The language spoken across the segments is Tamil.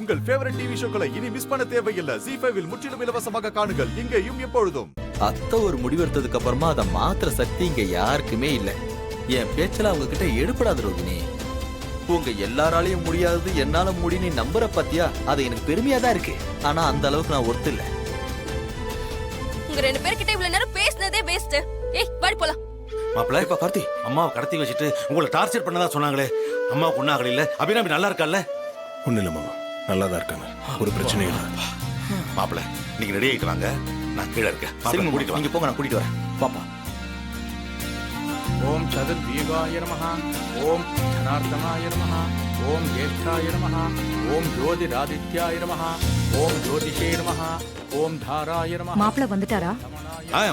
உங்கள் ஃபேவரட் டிவி ஷோக்களை இனி மிஸ் பண்ண தேவையில்லை. ZEE5 இல் முற்றிலும் இலவசமாக காணுங்கள். இங்கேயும் எப்பொழுதும். அத்தை ஒரு முடிவெடுத்ததுக்கு அப்புறமா அதை மாத்திர சக்தி இங்க யாருக்குமே இல்ல. என் பேச்சல அவங்க கிட்ட எடுபடாது ரோகிணி. உங்க எல்லாராலையும் முடியாதது என்னால முடியும் நீ நம்புற பாத்தியா? அது எனக்கு பெருமையா தான் இருக்கு. ஆனா அந்த அளவுக்கு நான் ஒருத்த இல்ல. உங்க ரெண்டு பேர்கிட்ட இவ்வளவு நேரம் பேசினதே வேஸ்ட். ஏய் வாடி போலாம். மாப்பிள்ள இப்ப கார்த்தி அம்மாவை கடத்தி வச்சுட்டு உங்களை டார்ச்சர் பண்ணதா சொன்னாங்களே, அம்மாவுக்கு ஒன்னும் ஆகல இல்ல? அபிராமி நல்லா இருக்கால்ல? ஒன்றும் இல்லை மாமா, நல்லா தான் இருக்காங்க, ஒரு பிரச்சனையும் இல்லை. மாப்பிள்ள நீங்க ரெடி ஆயிட்டு வாங்க, நான் கீழே இருக்கேன். சரிங்க, கூட்டிட்டு நீங்க போங்க, நான் கூட்டிட்டு வரேன். பாப்பா. ஓம் சதுர்வீகாய நமஹ, ஓம் ஜனார்தனாய நமஹ, ஓம் ஜேஷ்டாய நமஹ, ஓம் ஜோதிராதித்யாய நமஹ, ஓம் ஜோதிஷே நமஹ, ஓம் தாராய நமஹ. மாப்பிள்ள வந்துட்டாரா?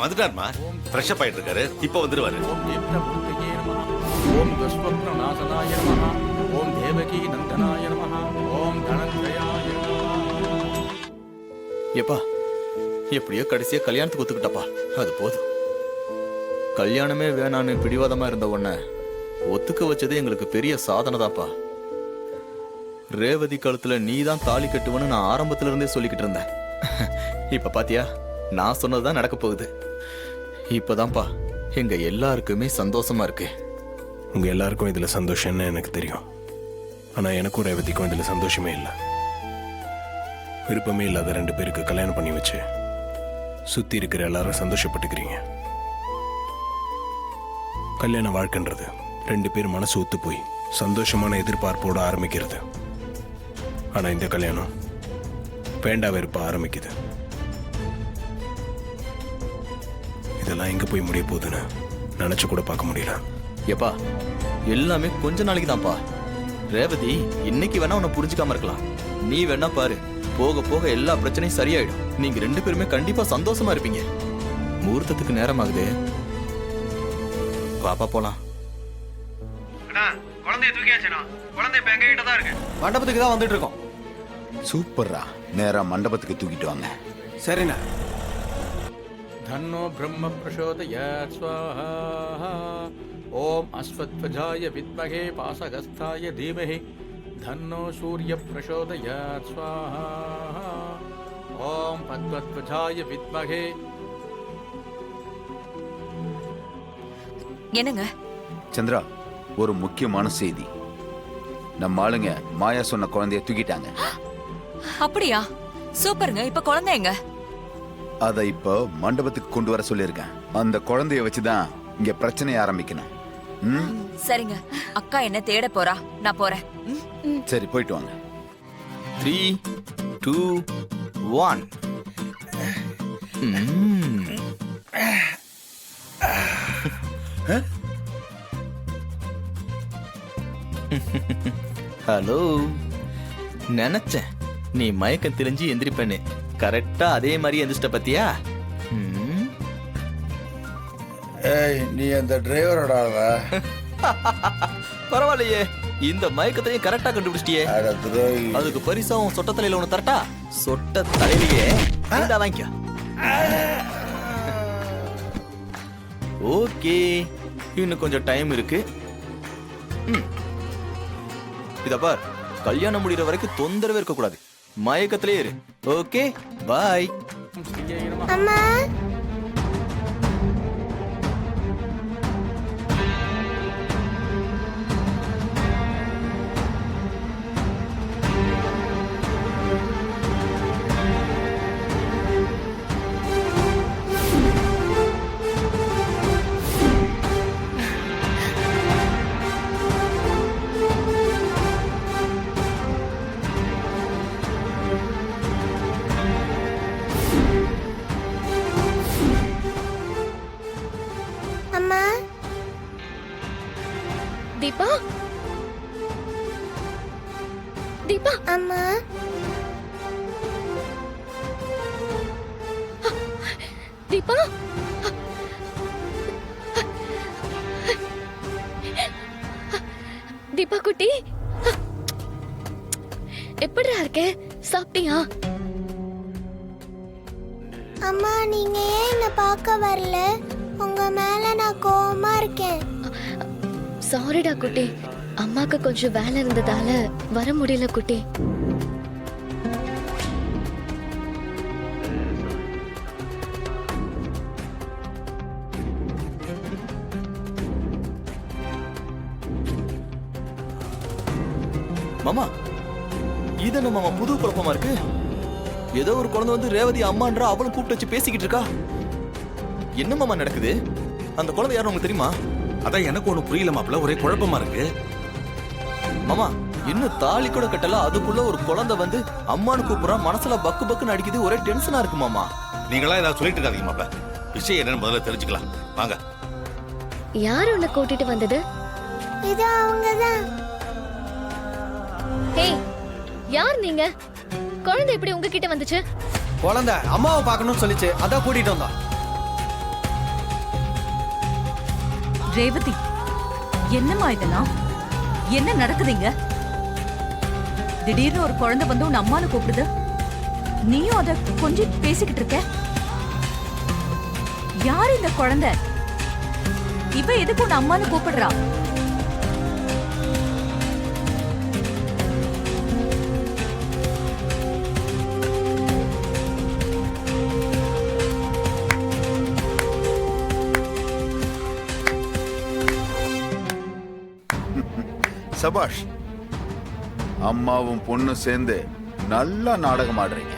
வந்துட்டாருமா, ஃப்ரெஷ் அப் ஆயிட்டு இருக்காரு, இப்போ வந்துருவாரு. ஓம் தீப்தமூர்த்தியே நமஹ, ஓம் துஷ்வப்ன நாசனாய நமஹ, ஓம் தேவகி நந்தனாய நமஹ, ஓம் தனஞ்சயாய நமஹ. எப்பா எப்படியோ கடைசியா கல்யாணத்துக்கு ஒத்துக்கிட்டப்பா, அது போதும். கல்யாணமே வேணான்னு பிடிவாதமா இருந்த உன்னை ஒத்துக்க வச்சதே எங்களுக்கு பெரிய சாதனை தான்ப்பா. ரேவதி கழுத்துல நீ தான் தாலி கட்டுவன்னு நான் ஆரம்பத்துல இருந்தே சொல்லிக்கிட்டு இருந்தேன். இப்ப பாத்தியா, நான் சொன்னதுதான் நடக்க போகுது. இப்பதான்ப்பா எங்க எல்லாருக்குமே சந்தோஷமா இருக்கு. உங்க எல்லாருக்கும் இதுல சந்தோஷம்னு எனக்கு தெரியும். ஆனா எனக்கும் ரேவதிக்கும் இதுல சந்தோஷமே இல்லை. விருப்பமே இல்லாத ரெண்டு பேருக்கு கல்யாணம் பண்ணி வச்சு சுத்தி இருக்கிற எல்லாரும் சந்தோஷப்பட்டுக்கிறீங்க. கல்யாண வாழ்க்கைன்றது ரெண்டு பேர் மனசு ஒத்து போய் சந்தோஷமான எதிர்பார்ப்போட ஆரம்பிக்கிறது. ஆனா இந்த கல்யாணம் வேண்டா வெறுப்பா ஆரம்பிக்குது. இதெல்லாம் எங்க போய் முடிய போகுதுன்னு நினைச்சு கூட பார்க்க முடியல. எப்பா எல்லாமே கொஞ்ச நாளைக்கு தான்ப்பா. ரேவதி இன்னைக்கு வேணா உன்னை புரிஞ்சுக்காம இருக்கலாம். நீ வேணா பாரு, போக போக எல்லா பிரச்சனையும் சரியாயிடும். நீங்க ரெண்டு பேருமே கண்டிப்பா சந்தோஷமா இருப்பீங்க. முகூர்த்தத்துக்கு நேரம் ஆகுது, பாப்பா போலாம். குழந்தைய தூக்கியாச்சுனா, குழந்தை இப்ப எங்க கிட்ட தான் இருக்கு. மண்டபத்துக்கு தான் வந்துட்டு இருக்கோம். சூப்பர்ரா, நேரா மண்டபத்துக்கு தூக்கிட்டு வாங்க. சரிண்ணா. தன்னோ பிரம்ம பிரசோதயாத் ஸ்வாஹா. ஓம் அஸ்வத்வஜாய வித்மகே பாசகஸ்தாய தீமஹி தன்னோ சூரிய பிரசோதயாத் ஸ்வாஹா. ஓம் பத்வத்வஜாய வித்மகே. என்னங்க? சந்திரா, ஒரு முக்கியமான செய்தி. நம்ம ஆளுங்க மாயா சொன்ன குழந்தைய தூக்கிட்டாங்க. அப்படியா? சூப்பருங்க. இப்ப குழந்தை எங்க? அதை இப்போ மண்டபத்துக்கு கொண்டு வர சொல்லியிருக்கேன். அந்த குழந்தைய வச்சுதான் இங்க பிரச்சனை ஆரம்பிக்கணும். சரிங்க, அக்கா என்ன தேட போறா, நான் போறேன். சரி, போயிட்டு வாங்க. 3, 2, 1. ஹலோ, நினைச்சேன் நீ மயக்கம் தெரிஞ்சு எந்திரிப்பேன்னு. கரெக்டா அதே மாதிரி எந்திரிச்சிட்ட பத்தியா? ஏய், நீ அந்த டிரைவரோட ஆளா? பரவாயில்லையே, இந்த மயக்கத்தையும் கரெக்டா கண்டுபிடிச்சிட்டியே. அதுக்கு பரிசா உன் சொட்ட தலையில ஒண்ணு தரட்டா? சொட்ட தலையிலேயே வாங்கிக்க. ஓகே, இன்னும் கொஞ்சம் டைம் இருக்கு. இத பார், கல்யாணம் முடிகிற வரைக்கும் தொந்தரவே இருக்க கூடாது. மயக்கத்திலே இரு. ஓகே, பாய். அம்மா, தீபா, தீபா, அம்மா, தீபா, தீபா குட்டி, எப்படிடா இருக்க? சாப்பிட்டியா? அம்மா, நீங்க ஏன் என்ன பார்க்க வரல? உங்க மேல நான் கோவமா இருக்கேன். சாரிடா குட்டி, அம்மாக்கு கொஞ்சம் வேலை இருந்ததால வர முடியல குட்டி. மாமா இது என்ன மாமா புது குழப்பமா இருக்கு? ஏதோ ஒரு குழந்தை வந்து ரேவதி அம்மான்றா அவளும் கூப்பிட்டு வச்சு பேசிக்கிட்டு இருக்கா. என்ன மாமா நடக்குது? அந்த குழந்தை யாரும் உங்களுக்கு தெரியுமா? அதான் எனக்கு ஒண்ணு புரியல மாப்ள, ஒரே குழப்பமா இருக்கு. மாமா இன்னும் தாலி கூட கட்டல, அதுக்குள்ள ஒரு குழந்தை வந்து அம்மானு கூப்பிடுறா, மனசுல பக்கு பக்குன்னு அடிக்குது, ஒரே டென்ஷனா இருக்கு மாமா. நீங்களா ஏதாவது சொல்லிட்டு இருக்காதீங்க மாப்ள, விஷயம் என்னன்னு முதல்ல தெரிஞ்சுக்கலாம் வாங்க. யார் உன்னை கூட்டிட்டு வந்தது? இது அவங்கதான். ஹே, யார் நீங்க? குழந்தை எப்படி உங்ககிட்ட வந்துச்சு? குழந்தை அம்மாவை பார்க்கணும்னு சொல்லிச்சு, அதான் கூட்டிட்டு வந்தோம். ரேவதி, என்னம்மா இதெல்லாம்? என்ன நடக்குதுங்க? திடீர்னு ஒரு குழந்தை வந்து உன் அம்மானு கூப்பிடுது, நீயும் அத கொஞ்சம் பேசிக்கிட்டு இருக்க. யார் இந்த குழந்தை? இவ எதுக்கு உன் அம்மானு கூப்பிடுறா? சபாஷ், அம்மாவும் பொண்ணும் சேர்ந்து நல்லா நாடகம் ஆடுறீங்க.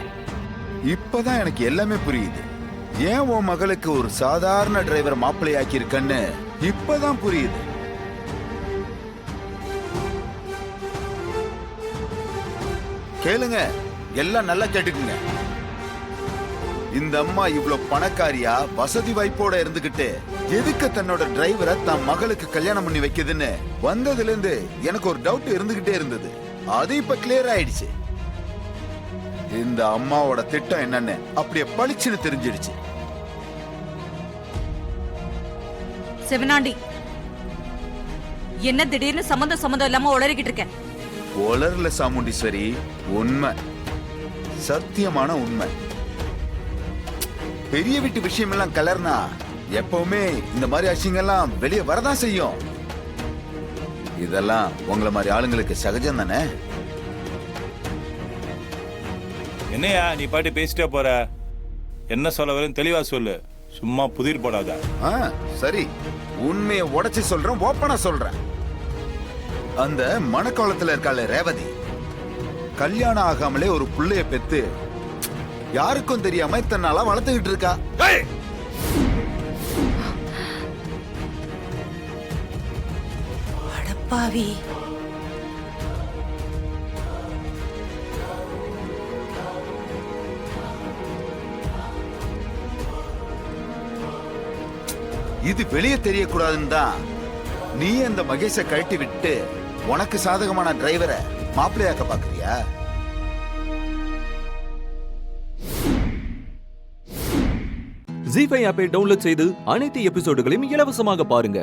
இப்பதான் எனக்கு எல்லாமே புரியுது. ஏன் உன் மகளுக்கு ஒரு சாதாரண டிரைவர் மாப்பிள்ளையாக்கி இருக்கன்னு இப்பதான் புரியுது. கேளுங்க, எல்லாம் நல்லா கேட்டுக்குங்க. இந்த அம்மா இவ்வளவு பணக்காரியா வசதி வாய்ப்போட இருந்துகிட்டு எதுக்கு தன்னோட டிரைவரை தன் மகளுக்கு கல்யாணம் பண்ணி வைக்குதுன்னு வந்ததுல இருந்து எனக்கு ஒரு டவுட் இருந்துகிட்டே இருந்தது. அது இப்ப கிளியர் ஆயிடுச்சு. இந்த அம்மாவோட திட்டம் என்னன்னு அப்படியே பளிச்சுன்னு தெரிஞ்சிடுச்சு. செவனாண்டி, என்ன திடீர்னு சம்மந்தம் இல்லாம உளறிக்கிட்டு இருக்க? உலர்ல சாமுண்டீஸ்வரி, உண்மை, சத்தியமான உண்மை. பெரிய வீட்டு விஷயம் எல்லாம் கலர்னா எப்பவுமே இந்த மாதிரி விஷயங்கள்லாம் வெளியே வரதான் செய்யும். இதெல்லாம் உங்களை மாதிரி ஆளுங்களுக்கு சகஜம் தானே? என்னையா நீ பாட்டு பேசிட்டே போற? என்ன சொல்ல வரேன்னு தெளிவா சொல்லு, சும்மா புதிர் போடாத. சரி, உண்மையை உடைச்சு சொல்றேன், ஓப்பனா சொல்றேன். அந்த மனக்கோலத்துல இருக்காளே ரேவதி, கல்யாணம் ஆகாமலே ஒரு புள்ளைய பெத்து யாருக்கும் தெரியாம இத்தனை நாளா வளர்த்துக்கிட்டு இருக்கா. அடப்பாவி, இது வெளியே தெரியக்கூடாதுன்னு தான் நீ அந்த மகேஷை கழட்டி விட்டு உனக்கு சாதகமான டிரைவரை மாப்பிள்ளையாக்க பாக்குறியா? ஜீ5 ஆப்பை டவுன்லோட் செய்து அனைத்து எபிசோடுகளையும் இலவசமாக பாருங்க.